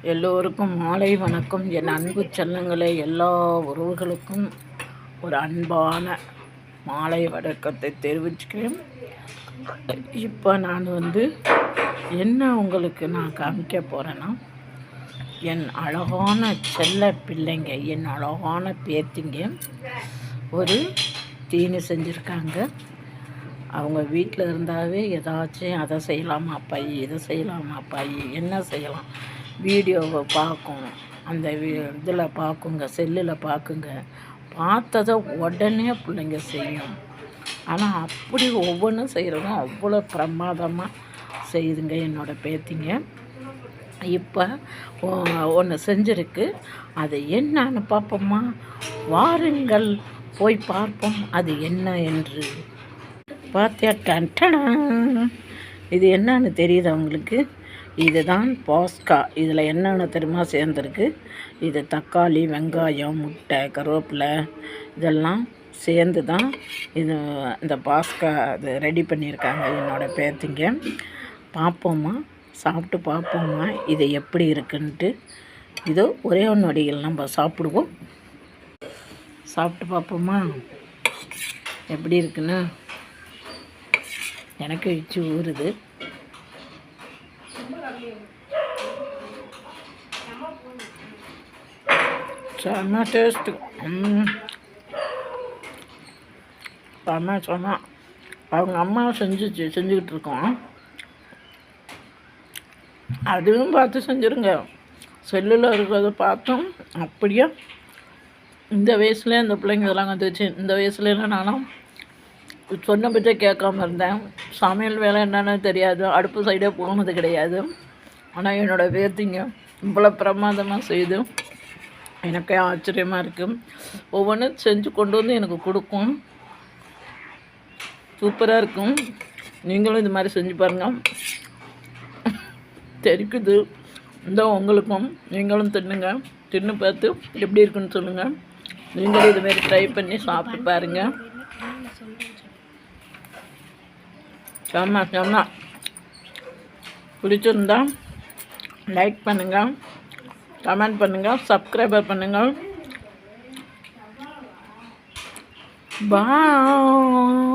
எல்லோருக்கும் மாலை வணக்கம். என் அன்பு செல்லங்களே, எல்லா உறவுகளுக்கும் ஒரு அன்பான மாலை வணக்கத்தை தெரிவிச்சுக்கிறேன். இப்போ நான் என்ன உங்களுக்கு நான் காமிக்க போகிறேன்னா, என் அழகான செல்ல பிள்ளைங்க, என் அழகான பேத்திங்க ஒரு தீனி செஞ்சுருக்காங்க. அவங்க வீட்டில் இருந்தாவே ஏதாச்சும் அதை செய்யலாமா பை, இதை செய்யலாமா பை, என்ன செய்யலாம் வீடியோவை பார்க்கும். அந்த இதில் பார்க்குங்க, செல்லில் பார்க்குங்க. பார்த்ததை உடனே பிள்ளைங்க செய்யும். ஆனால் அப்படி ஒவ்வொன்றும் செய்கிறதும் அவ்வளோ பிரமாதமாக செய்யுதுங்க என்னோடய பேத்திங்க. இப்போ ஒன்று செஞ்சுருக்கு. அது என்னன்னு பார்ப்போமா? வாருங்கள் போய் பார்ப்போம் அது என்ன என்று. பார்த்தியா? டன்டனா, இது என்னன்னு தெரியுது அவங்களுக்கு? இதுதான் பாஸ்கா. இதில் என்னென்ன தெரியுமா சேர்ந்துருக்கு? இது தக்காளி, வெங்காயம், முட்டை, கருவேப்பிலை இதெல்லாம் சேர்ந்து தான் இந்த பாஸ்கா இது ரெடி பண்ணியிருக்காங்க என்னோடய பேத்திங்க. பார்ப்போம்மா, சாப்பிட்டு பார்ப்போம்மா இது எப்படி இருக்குன்ட்டு. இதோ ஒரே நொடிகள் நம்ம சாப்பிடுவோம். சாப்பிட்டு பார்ப்போம்மா எப்படி இருக்குன்னு. எனக்கு இச்சு ஊறுது. செம்ம டேஸ்ட்டு. செம்ம அவங்க அம்மா செஞ்சுக்கிட்டு இருக்கோம். அதுவும் பார்த்து செஞ்சுருங்க. செல்லில் இருக்கிறத பார்த்தோம் அப்படியே இந்த வயசுலேயே இந்த பிள்ளைங்க இதெல்லாம் கற்றுச்சு. இந்த வயசுலலாம் நானும் சொன்ன பற்றி கேட்காம இருந்தேன். சமையல் வேலை என்னென்னு தெரியாது, அடுப்பு சைடே போனது கிடையாது. ஆனால் என்னோடய பேத்திங்க இவ்வளோ பிரமாதமாக செய்து எனக்கே ஆச்சரியமாக இருக்குது. ஒவ்வொன்றும் செஞ்சு கொண்டு வந்து எனக்கு கொடுக்கும். சூப்பராக இருக்கும். நீங்களும் இது மாதிரி செஞ்சு பாருங்கள். தெரிக்குது இந்த உங்களுக்கும். நீங்களும் தின்னுங்க. தின்னு பார்த்து எப்படி இருக்குன்னு சொல்லுங்கள். நீங்களும் இதுமாரி ட்ரை பண்ணி சாப்பிட்டு பாருங்கள். செம்ம பிடிச்சிருந்தா லைக் பண்ணுங்கள், கமெண்ட் பண்ணுங்கள், சப்ஸ்கிரைபர் பண்ணுங்கள். பாய்.